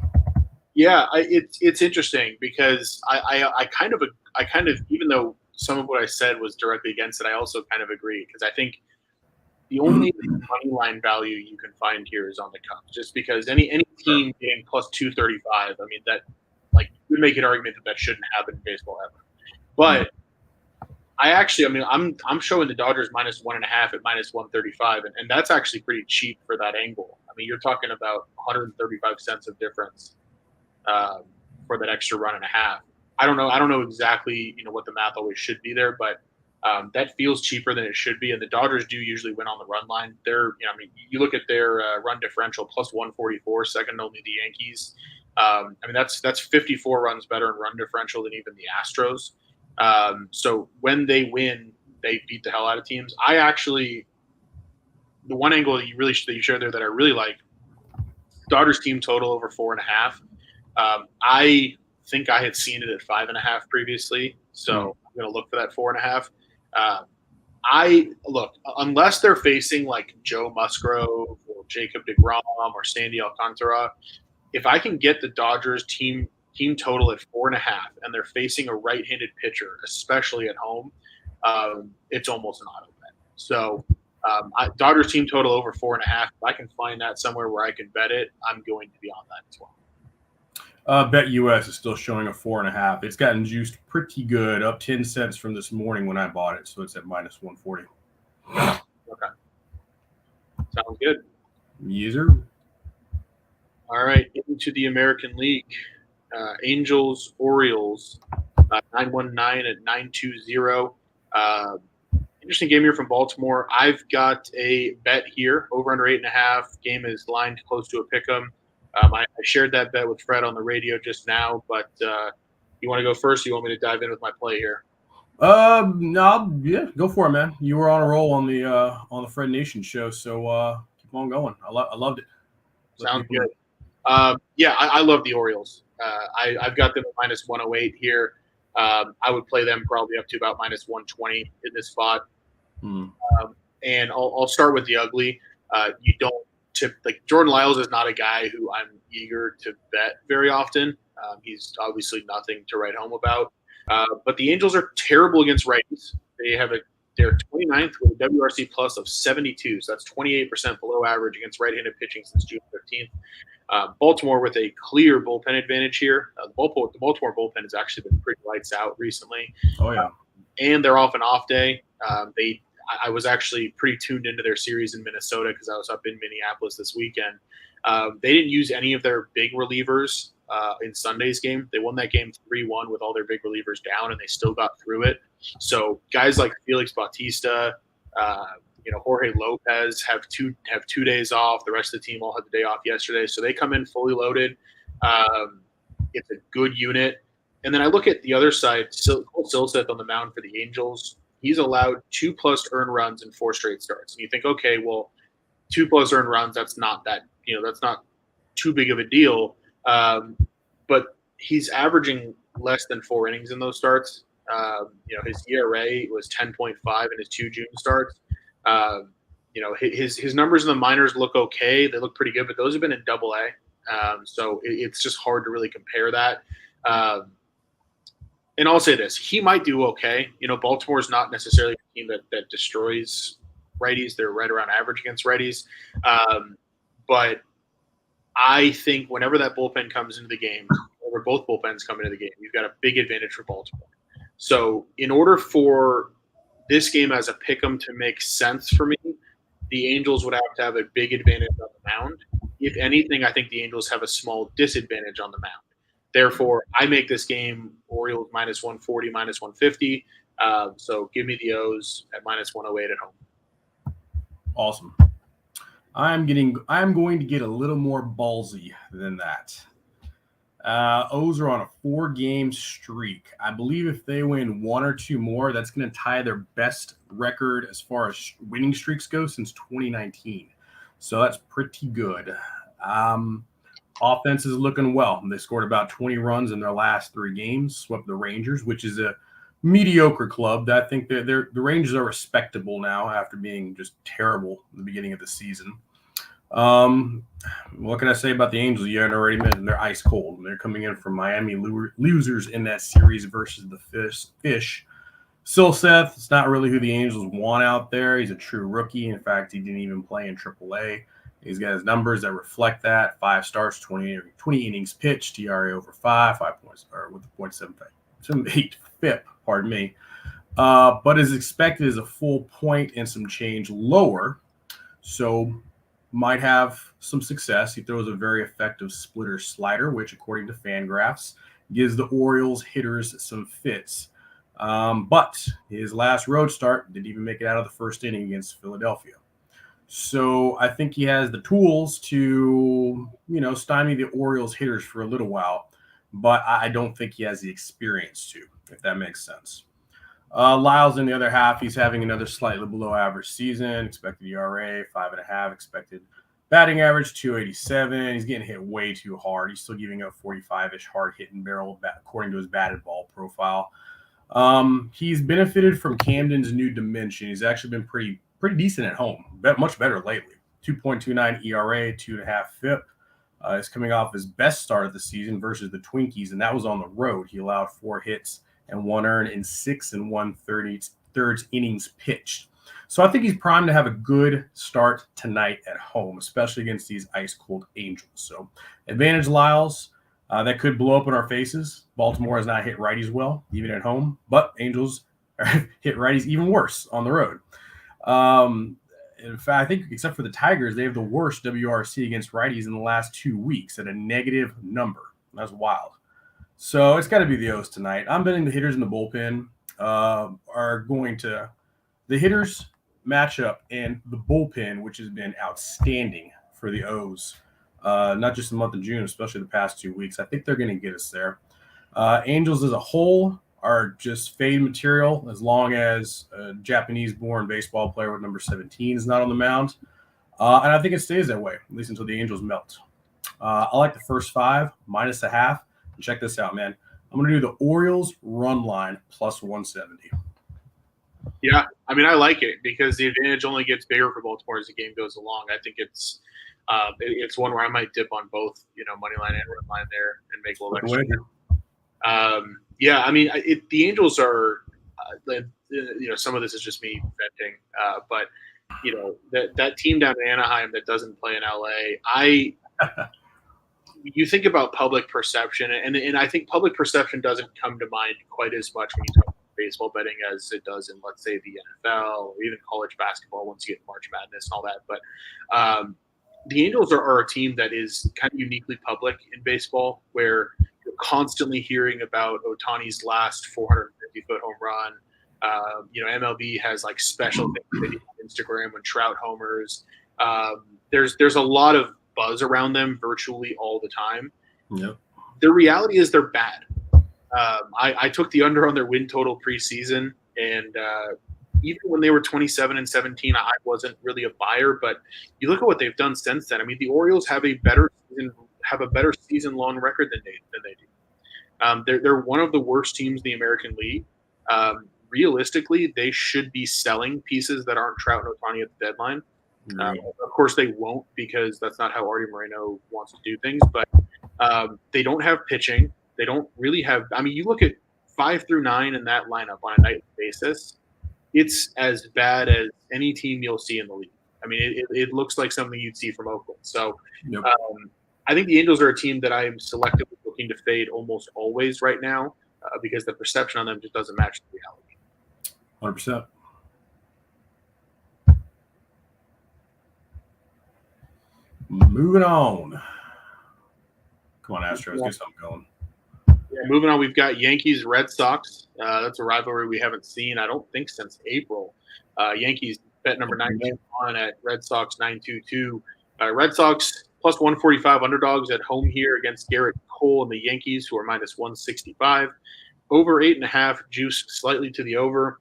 Yeah, it's interesting because I kind of even though some of what I said was directly against it, I also kind of agree, because I think the only money line value you can find here is on the Cubs, just because any team getting plus 235, I mean, that, like, you would make an argument that shouldn't happen in baseball ever. But I'm showing the Dodgers minus 1.5 at minus 135, and that's actually pretty cheap for that angle. I mean, you're talking about 135 cents of difference for that extra run and a half. I don't know exactly what the math always should be there, but that feels cheaper than it should be. And the Dodgers do usually win on the run line. You look at their run differential plus 144, second only the Yankees. That's 54 runs better in run differential than even the Astros. So when they win, they beat the hell out of teams. The one angle that you shared there that I really like, Dodgers team total over 4.5. I think I had seen it at 5.5 previously, so I'm going to look for that 4.5. Unless they're facing like Joe Musgrove or Jacob deGrom or Sandy Alcantara, if I can get the Dodgers team total at 4.5 and they're facing a right-handed pitcher, especially at home, it's almost an auto bet. So Dodgers team total over 4.5. If I can find that somewhere where I can bet it, I'm going to be on that as well. Bet US is still showing a 4.5. It's gotten juiced pretty good, up 10 cents from this morning when I bought it, so it's at minus 140. Okay. Sounds good. User. All right, into the American League. Angels, Orioles, 919 at 920. Interesting game here from Baltimore. I've got a bet here, over under 8.5. Game is lined close to a pick'em. I shared that bet with Fred on the radio just now, but you want to go first? Or you want me to dive in with my play here? No, yeah, go for it, man. You were on a roll on the Fred Nation show, so keep on going. I loved it. Sounds good. I love the Orioles. I've got them at minus 108 here. I would play them probably up to about minus 120 in this spot. And I'll start with the ugly. You don't like Jordan Lyles is not a guy who I'm eager to bet very often. He's obviously nothing to write home about. But the Angels are terrible against righties. they're 29th with a WRC plus of 72, so that's 28% below average against right-handed pitching since June 15th. Baltimore with a clear bullpen advantage here. The Baltimore bullpen has actually been pretty lights out recently. Oh yeah, and they're off an off day. I was actually pretty tuned into their series in Minnesota because I was up in Minneapolis this weekend. They didn't use any of their big relievers in Sunday's game. They won that game 3-1 with all their big relievers down, and they still got through it. So guys like Felix Bautista, Jorge Lopez have two days off. The rest of the team all had the day off yesterday, so they come in fully loaded. It's a good unit. And then I look at the other side, Cole Silseth on the mound for the Angels. He's allowed 2+ earned runs in 4 straight starts. And you think, okay, well, 2+ earned runs, that's not too big of a deal. But he's averaging less than 4 innings in those starts. His ERA was 10.5 in his 2 June starts. His numbers in the minors look okay. They look pretty good, but those have been in AA. So it's just hard to really compare that. And I'll say this, he might do okay. Baltimore is not necessarily a team that destroys righties. They're right around average against righties. But I think whenever that bullpen comes into the game, or both bullpens come into the game, you've got a big advantage for Baltimore. So in order for this game as a pick'em to make sense for me, the Angels would have to have a big advantage on the mound. If anything, I think the Angels have a small disadvantage on the mound. Therefore, I make this game Orioles -140, -150. So give me the O's at -108 at home. Awesome. I'm going to get a little more ballsy than that. O's are on a 4-game streak. I believe if they win 1 or 2 more, that's going to tie their best record as far as winning streaks go since 2019. So that's pretty good. Offense is looking well. They scored about 20 runs in their last 3 games, swept the Rangers, which is a mediocre club. I think the Rangers are respectable now after being just terrible at the beginning of the season. What can I say about the Angels? You had already mentioned they're ice cold. They're coming in from Miami losers in that series versus the Fish. Silseth, it's not really who the Angels want out there. He's a true rookie. In fact, he didn't even play in AAA. He's got his numbers that reflect that. 5 starts, 20 innings pitched, ERA over 5 points, or with a .78 FIP, pardon me. But as expected is a full point and some change lower. So might have some success. He throws a very effective splitter slider, which according to Fangraphs gives the Orioles hitters some fits. But his last road start didn't even make it out of the first inning against Philadelphia. So I think he has the tools to, stymie the Orioles hitters for a little while, but I don't think he has the experience to, if that makes sense. Lyles in the other half, he's having another slightly below average season. Expected ERA 5.5, expected batting average 287. He's getting hit way too hard. He's still giving up 45-ish hard hit and barrel according to his batted ball profile. He's benefited from Camden's new dimension. He's actually been pretty decent at home, much better lately. 2.29 ERA, 2.5 FIP. He's coming off his best start of the season versus the Twinkies, and that was on the road. He allowed 4 hits and 1 earned in 6 1/3 innings pitched. So I think he's primed to have a good start tonight at home, especially against these ice-cold Angels. So advantage Lyles. That could blow up in our faces. Baltimore has not hit righties well, even at home, but Angels hit righties even worse on the road. In fact, I think except for the Tigers, they have the worst WRC against righties in the last 2 weeks at a negative number. That's wild. So it's got to be the O's tonight. I'm betting the hitters in the bullpen are going to – the hitters match up and the bullpen, which has been outstanding for the O's, not just the month of June, especially the past 2 weeks. I think they're going to get us there. Angels as a whole are just fade material as long as a Japanese-born baseball player with number 17 is not on the mound. And I think it stays that way, at least until the Angels melt. I like the first 5, -0.5. And check this out, man. I'm going to do the Orioles run line +170. Yeah, I mean, I like it because the advantage only gets bigger for Baltimore as the game goes along. I think it's one where I might dip on both, money line and run line there and make a little extra. Yeah, I mean, the Angels are Some of this is just me venting, but that team down in Anaheim that doesn't play in LA, you think about public perception, and I think public perception doesn't come to mind quite as much when you talk about baseball betting as it does in, let's say, the NFL or even college basketball once you get March Madness and all that. But the Angels are a team that is kind of uniquely public in baseball, where you're constantly hearing about Ohtani's last 450-foot home run. MLB has like special things they do on Instagram when Trout homers. There's a lot of buzz around them virtually all the time. Yep. The reality is they're bad. I took the under on their win total preseason, and even when they were 27-17, I wasn't really a buyer. But you look at what they've done since then. I mean, the Orioles have a better season-long record than they do. They're one of the worst teams in the American League. Realistically, they should be selling pieces that aren't Trout and Ohtani at the deadline. Of course, they won't, because that's not how Artie Moreno wants to do things. But they don't have pitching. They don't really have. I mean, you look at 5 through 9 in that lineup on a nightly basis. It's as bad as any team you'll see in the league. I mean, it looks like something you'd see from Oakland. So Yep. I think the Angels are a team that I am selectively looking to fade almost always right now because the perception on them just doesn't match the reality. 100%. Moving on. Come on, Astros, get something going. Yeah, moving on, we've got Yankees Red Sox. That's a rivalry we haven't seen, I don't think, since April. Yankees bet number 19 on at Red Sox 922. Red Sox plus 145 underdogs at home here against Garrett Cole and the Yankees, who are minus 165. Over 8.5, juice slightly to the over.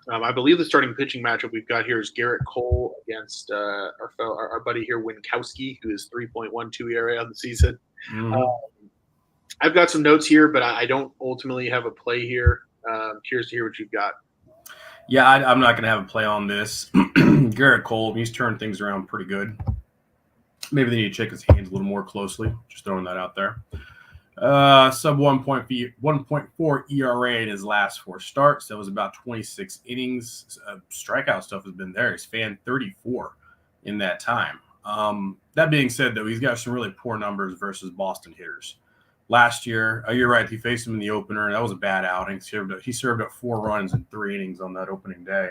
I believe the starting pitching matchup we've got here is Garrett Cole against our buddy here, Winkowski, who is 3.12 ERA on the season. Mm-hmm. I've got some notes here, but I don't ultimately have a play here. Curious to hear what you've got. Yeah, I'm not going to have a play on this. Garrett Cole, he's turned things around pretty good. Maybe they need to check his hands a little more closely. Just throwing that out there. Sub 1.4 ERA in his last 4 starts. That was about 26 innings. Strikeout stuff has been there. He's fanned 34 in that time. That being said, though, he's got some really poor numbers versus Boston hitters. Last year, you're right, he faced him in the opener. That was a bad outing. He served up 4 runs in 3 innings on that opening day.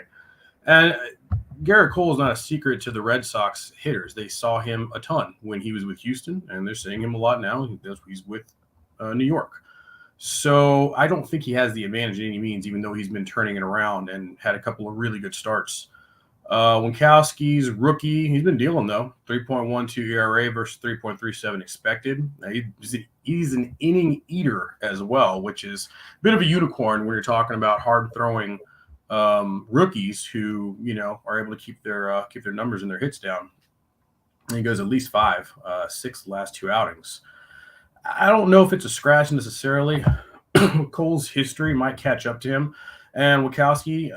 And Garrett Cole is not a secret to the Red Sox hitters. They saw him a ton when he was with Houston, and they're seeing him a lot now. He's with New York. So I don't think he has the advantage in any means, even though he's been turning it around and had a couple of really good starts. Winkowski's rookie, he's been dealing, though. 3.12 ERA versus 3.37 expected. He's an inning eater as well, which is a bit of a unicorn when you're talking about hard-throwing rookies who, are able to keep their numbers and their hits down. And he goes at least 5, 6 last 2 outings. I don't know if it's a scratch necessarily. Cole's history might catch up to him. And Winkowski,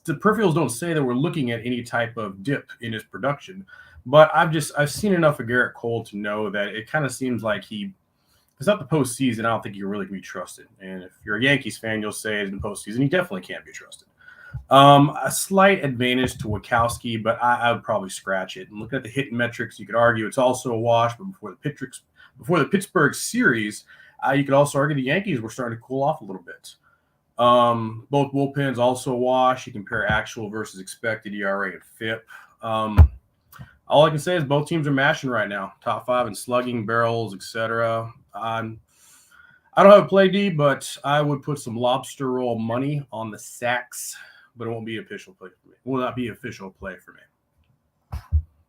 the peripherals don't say that we're looking at any type of dip in his production. But I've seen enough of Garrett Cole to know that it kind of seems like it's not the postseason. I don't think you're really going to be trusted. And if you're a Yankees fan, you'll say in the postseason, he definitely can't be trusted. A slight advantage to Winkowski, but I would probably scratch it. And looking at the hit metrics, you could argue it's also a wash. But before the Pittsburgh series, you could also argue the Yankees were starting to cool off a little bit. Both bullpens also a wash. You compare actual versus expected ERA and FIP. All I can say is both teams are mashing right now. Top 5 in slugging, barrels, etc. I don't have a play D, but I would put some lobster roll money on the sacks, but it won't be official play for me. It will not be official play for me.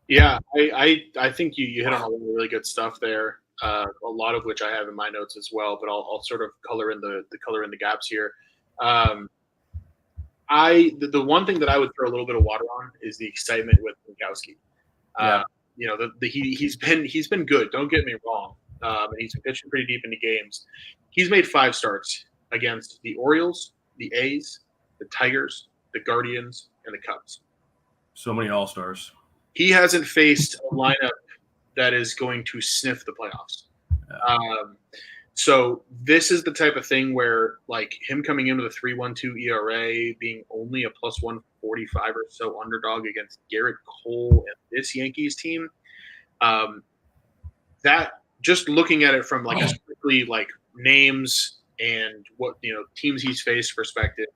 Yeah, I think you hit on a lot of really good stuff there. A lot of which I have in my notes as well, but I'll sort of color in the gaps here. The one thing that I would throw a little bit of water on is the excitement with Winkowski. Yeah. He's been good. Don't get me wrong. And he's been pitching pretty deep into games. He's made 5 starts against the Orioles, the A's, the Tigers, the Guardians, and the Cubs. So many All-Stars. He hasn't faced a lineup that is going to sniff the playoffs. So this is the type of thing where, like, him coming in with a 3.12 ERA, being only a plus 145 or so underdog against Garrett Cole and this Yankees team, that just looking at it from like a strictly like names and what teams he's faced perspective,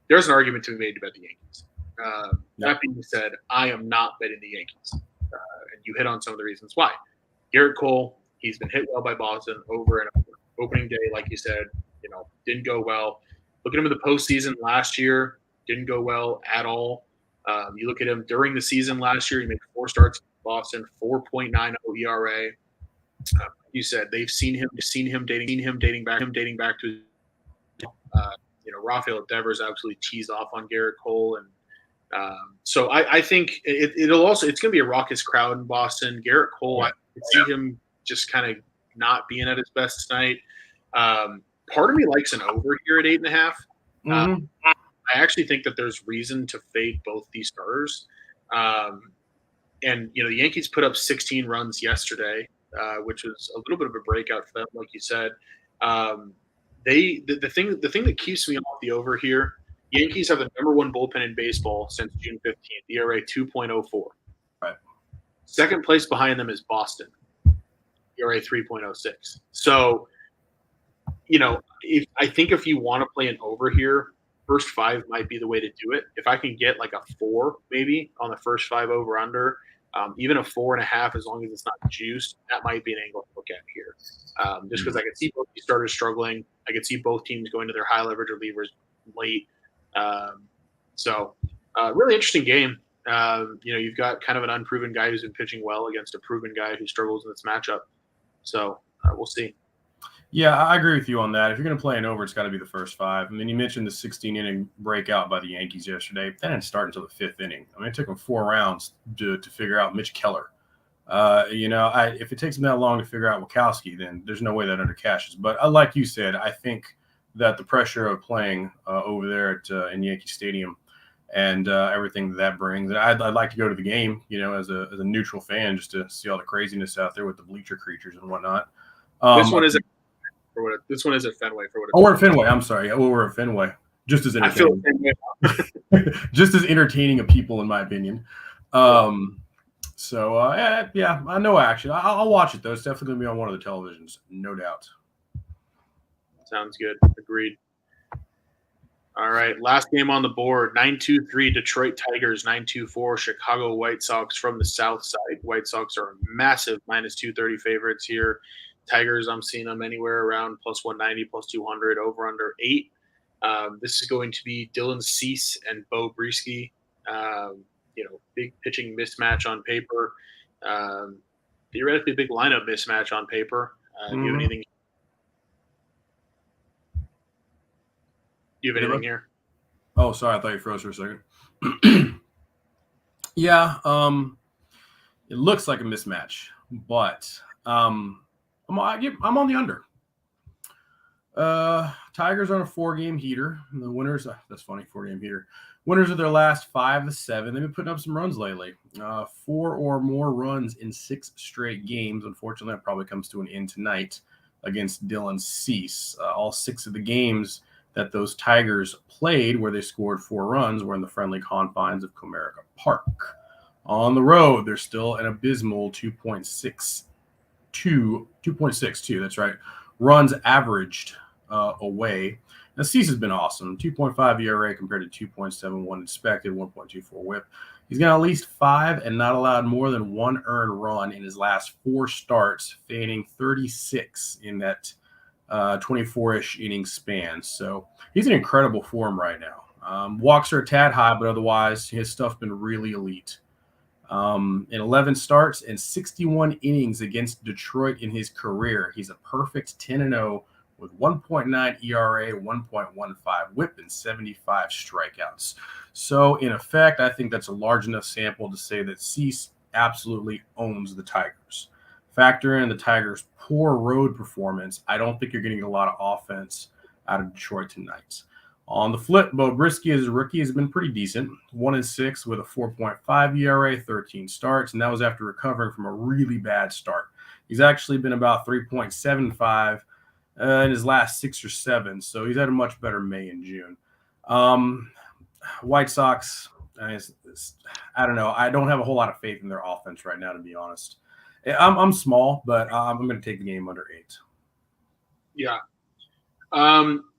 there's an argument to be made to bet the Yankees. That being said, I am not betting the Yankees, and you hit on some of the reasons why. Garrett Cole, he's been hit well by Boston over and over. Opening day, like you said, didn't go well. Look at him in the postseason last year, didn't go well at all. You look at him during the season last year, he made 4 starts in Boston, 4.90 ERA. You said they've seen him dating back to Rafael Devers absolutely teased off on Garrett Cole, and so I think it's going to be a raucous crowd in Boston. Garrett Cole, I see him just kind of not being at his best tonight. Part of me likes an over here at 8.5. I actually think that there's reason to fade both these starters. And the Yankees put up 16 runs yesterday, which was a little bit of a breakout for them, like you said. The thing that keeps me off the over here, Yankees have the #1 bullpen in baseball since June 15th, ERA 2.04. Right. Second place behind them is Boston, ERA 3.06. So, I think if you want to play an over here, first 5 might be the way to do it. If I can get like a 4 maybe on the first 5 over under, even a 4.5 as long as it's not juiced, that might be an angle to look at here. Just because I can see both these starters struggling. I can see both teams going to their high leverage relievers late. So really interesting game. You've got kind of an unproven guy who's been pitching well against a proven guy who struggles in this matchup. So we'll see. Yeah, I agree with you on that. If you're going to play an over, it's got to be the first 5. I mean, you mentioned the 16-inning breakout by the Yankees yesterday. That didn't start until the 5th inning. I mean, it took them 4 rounds to figure out Mitch Keller. If it takes them that long to figure out Wachowski, then there's no way that under cashes. But like you said, I think that the pressure of playing over there in Yankee Stadium and everything that brings, and I'd like to go to the game, as a neutral fan, just to see all the craziness out there with the bleacher creatures and whatnot. This one is at Fenway for what it's we're at Fenway. I'm sorry. We're at Fenway. Just as entertaining. Just as entertaining of people, in my opinion. Yeah, no action. I'll watch it, though. It's definitely going to be on one of the televisions, no doubt. Sounds good. Agreed. All right, last game on the board, 9-2-3 Detroit Tigers, 9-2-4 Chicago White Sox from the south side. White Sox are massive -230 favorites here. Tigers, I'm seeing them anywhere around +190, +200, over under 8. This is going to be Dylan Cease and Bo Brieske. Big pitching mismatch on paper. Theoretically, a big lineup mismatch on paper. Do you have anything? Do you have anything here? Oh, sorry, I thought you froze for a second. Yeah, it looks like a mismatch, but I'm on the under. Tigers on a 4-game heater. The winners, that's funny, 4-game heater. Winners of their last 5 to 7. They've been putting up some runs lately. 4 or more runs in 6 straight games. Unfortunately, that probably comes to an end tonight against Dylan Cease. All 6 of the games that those Tigers played where they scored 4 runs were in the friendly confines of Comerica Park. On the road, they're still an abysmal 2.62. That's right. Runs averaged away. Now, Cease has been awesome. 2.5 ERA compared to 2.71 expected, 1.24 whip. He's got at least 5 and not allowed more than 1 earned run in his last 4 starts, fading 36 in that 24-ish inning span. So he's in incredible form right now. Walks are a tad high, but otherwise his stuff's been really elite. In 11 starts and 61 innings against Detroit in his career, he's a perfect 10-0 with 1.9 ERA, 1.15 whip, and 75 strikeouts. So, in effect, I think that's a large enough sample to say that Cease absolutely owns the Tigers. Factor in the Tigers' poor road performance, I don't think you're getting a lot of offense out of Detroit tonight. On the flip, Bo Brieske as a rookie has been pretty decent. 1-6 with a 4.5 ERA, 13 starts, and that was after recovering from a really bad start. He's actually been about 3.75 in his last 6 or 7. So he's had a much better May and June. White Sox, I don't know. I don't have a whole lot of faith in their offense right now, to be honest. I'm small, but I'm going to take the game under 8. Yeah.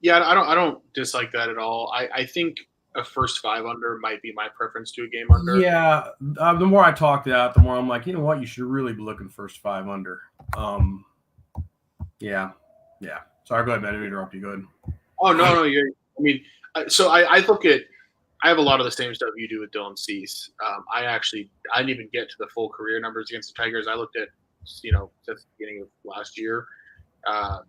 Yeah, I don't dislike that at all. I think a first 5 under might be my preference to a game under. Yeah, the more I talked it out, the more I'm like, you know what, you should really be looking first 5 under. Yeah. Sorry, go ahead, man. I didn't interrupt you. Go ahead. Oh no, I mean, so I look at. I have a lot of the same stuff you do with Dylan Cease. I didn't even get to the full career numbers against the Tigers. I looked at, since the beginning of last year. Over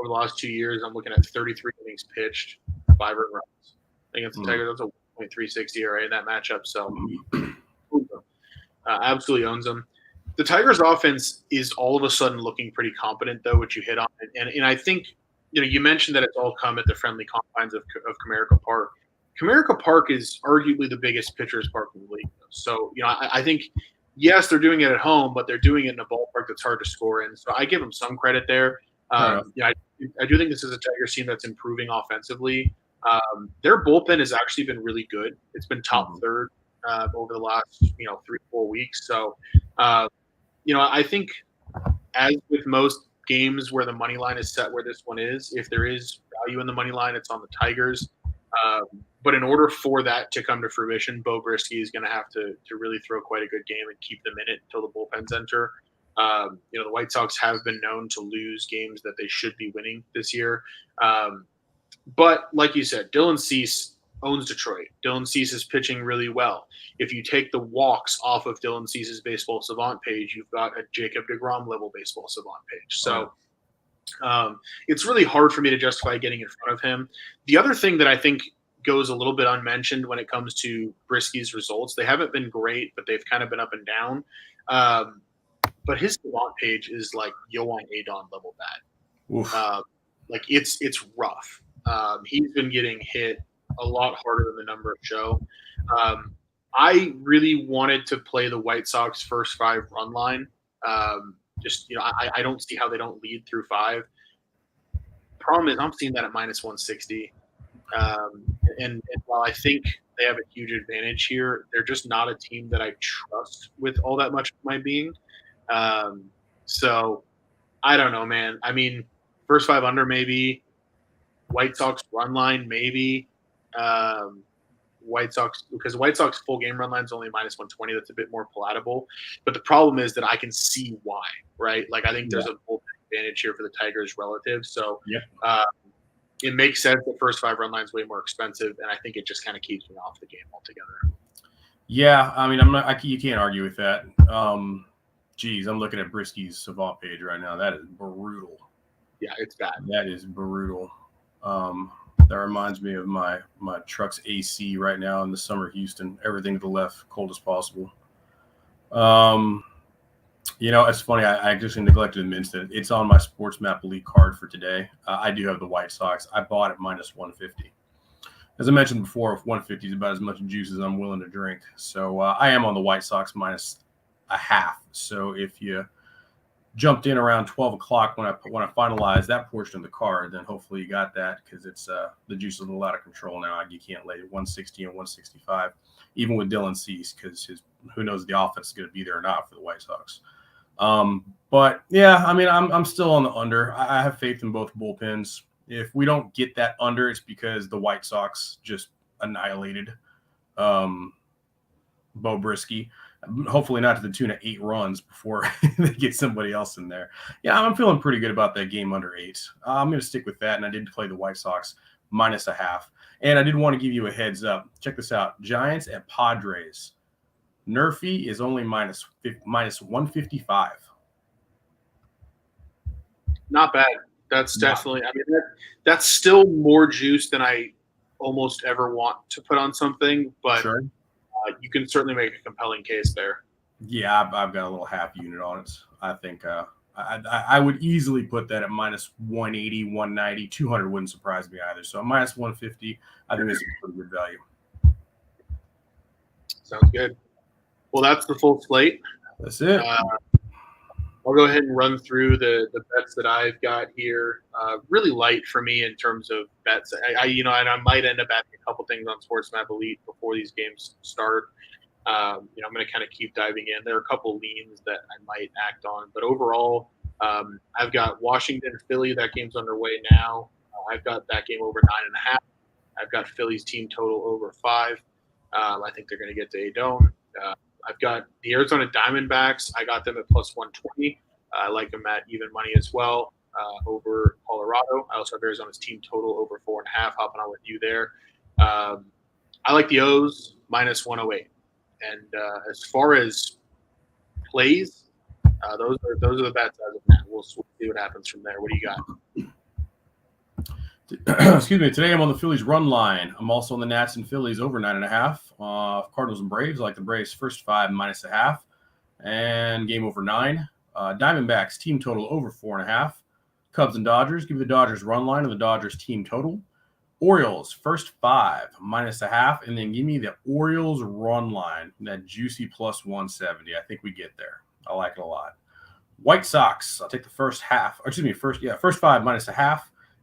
the last 2 years, I'm looking at 33 innings pitched, 5 earned runs against the Tigers. That's a 1.36 ERA in that matchup. So, absolutely owns them. The Tigers' offense is all of a sudden looking pretty competent, though, which you hit on. And I think, you mentioned that it's all come at the friendly confines of Comerica Park. Comerica Park is arguably the biggest pitcher's park in the league. So, I think, yes, they're doing it at home, but they're doing it in a ballpark that's hard to score in. So I give them some credit there. I do think this is a Tigers team that's improving offensively. Their bullpen has actually been really good. It's been top third over the last 3-4 weeks. So I think, as with most games where the money line is set where this one is, if there is value in the money line, it's on the Tigers. But in order for that to come to fruition, Bo Brisky is going to have to really throw quite a good game and keep them in it until the bullpens enter. The White Sox have been known to lose games that they should be winning this year. But like you said, Dylan Cease owns Detroit. Dylan Cease is pitching really well. If you take the walks off of Dylan Cease's Baseball Savant page, you've got a Jacob deGrom level Baseball Savant page. So it's really hard for me to justify getting in front of him. The other thing that I think goes a little bit unmentioned when it comes to Brisky's results, they haven't been great, but they've kind of been up and down. But his Savant page is like Yoan Adon level bad. It's rough. He's been getting hit a lot harder than the numbers show. I really wanted to play the White Sox first 5 run line. I don't see how they don't lead through 5. Problem is, I'm seeing that at -160. And while I think they have a huge advantage here, they're just not a team that I trust with all that much of my being. So I don't know, man. I mean, first 5 under maybe. White Sox run line maybe. White Sox full game run line is only -120. That's a bit more palatable. But the problem is that I can see why, right? Like, I think there's a bullpen advantage here for the Tigers relative. So it makes sense that first 5 run line is way more expensive, and I think it just kind of keeps me off the game altogether. Yeah, I mean, you can't argue with that. I'm looking at Brisky's Savant page right now. That is brutal. Yeah, it's bad. That is brutal. That reminds me of my truck's AC right now in the summer Houston. Everything to the left, cold as possible. It's funny. I actually neglected to mention it's on my Sports Map Elite card for today. I do have the White Sox. I bought it -150. As I mentioned before, 150 is about as much juice as I'm willing to drink. So I am on the White Sox -0.5. So if you jumped in around 12 o'clock when I finalized that portion of the card, then hopefully you got that, because it's the juice is a little out of control now. You can't lay 160 and 165, even with Dylan Cease, because who knows if the offense is going to be there or not for the White Sox. But yeah, I mean, I'm still on the under. I have faith in both bullpens. If we don't get that under, it's because the White Sox just annihilated Bo Brisky. Hopefully not to the tune of 8 runs before they get somebody else in there. Yeah, I'm feeling pretty good about that game under 8. I'm going to stick with that, and I did play the White Sox -0.5. And I did want to give you a heads up. Check this out. Giants at Padres. Nerfy is only -155. Not bad. That's definitely, I mean, that's still more juice than I almost ever want to put on something, but Sure. You can certainly make a compelling case there. Yeah, I've got a little half unit on it. I think I would easily put that at -180, 190, 200 wouldn't surprise me either. So -150, I think this is a pretty good value. Sounds good. Well, that's the full slate. That's it. I'll go ahead and run through the bets that I've got here. Really light for me in terms of bets. And I might end up adding a couple things on SportsMap Elite before these games start. I'm going to kind of keep diving in. There are a couple leans that I might act on, but overall, I've got Washington, Philly. That game's underway now. I've got that game over 9.5. I've got Philly's team total over 5. I think they're going to get to Adone. I've got the Arizona Diamondbacks. I got them at plus 120. I like them at even money as well over Colorado. I also have Arizona's team total over 4.5. Hopping on with you there. I like the O's minus 108. And as far as plays, those are the bets as of now. We'll see what happens from there. What do you got? Excuse me. Today I'm on the Phillies run line. I'm also on the Nats and Phillies over 9.5. Cardinals and Braves. I like the Braves first 5 minus 0.5, and game over 9. Diamondbacks team total over 4.5. Cubs and Dodgers. Give me the Dodgers run line and the Dodgers team total. Orioles first 5 minus 0.5, and then give me the Orioles run line, that juicy plus 170. I think we get there. I like it a lot. White Sox. I'll take the first 5 minus 0.5.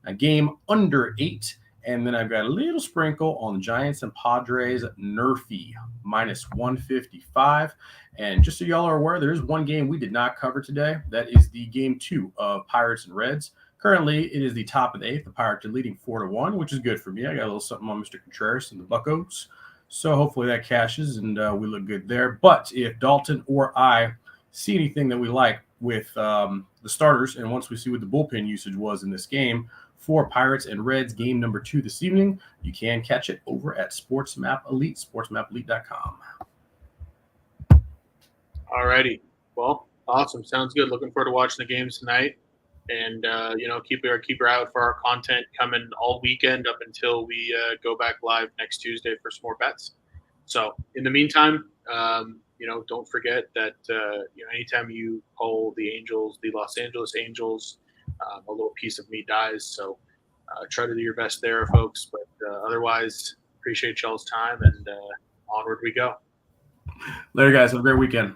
A game under 8, and then I've got a little sprinkle on the Giants and Padres Nerfy minus 155. And just so y'all are aware, there is one game we did not cover today. That is the game 2 of Pirates and Reds. Currently, it is the top of the 8th. The Pirates are leading 4-1, which is good for me. I got a little something on Mr. Contreras and the Buccos. So hopefully that cashes and we look good there. But if Dalton or I see anything that we like with the starters, and once we see what the bullpen usage was in this game for Pirates and Reds game number 2 this evening, you can catch it over at SportsMap Elite, sportsmapelite.com. All righty. Well, awesome. Sounds good. Looking forward to watching the games tonight. And, keep your eye out for our content coming all weekend up until we go back live next Tuesday for some more bets. So in the meantime, don't forget that, anytime you poll the Angels, the Los Angeles Angels, a little piece of me dies. So try to do your best there, folks. But otherwise, appreciate y'all's time, and onward we go. Later, guys. Have a great weekend.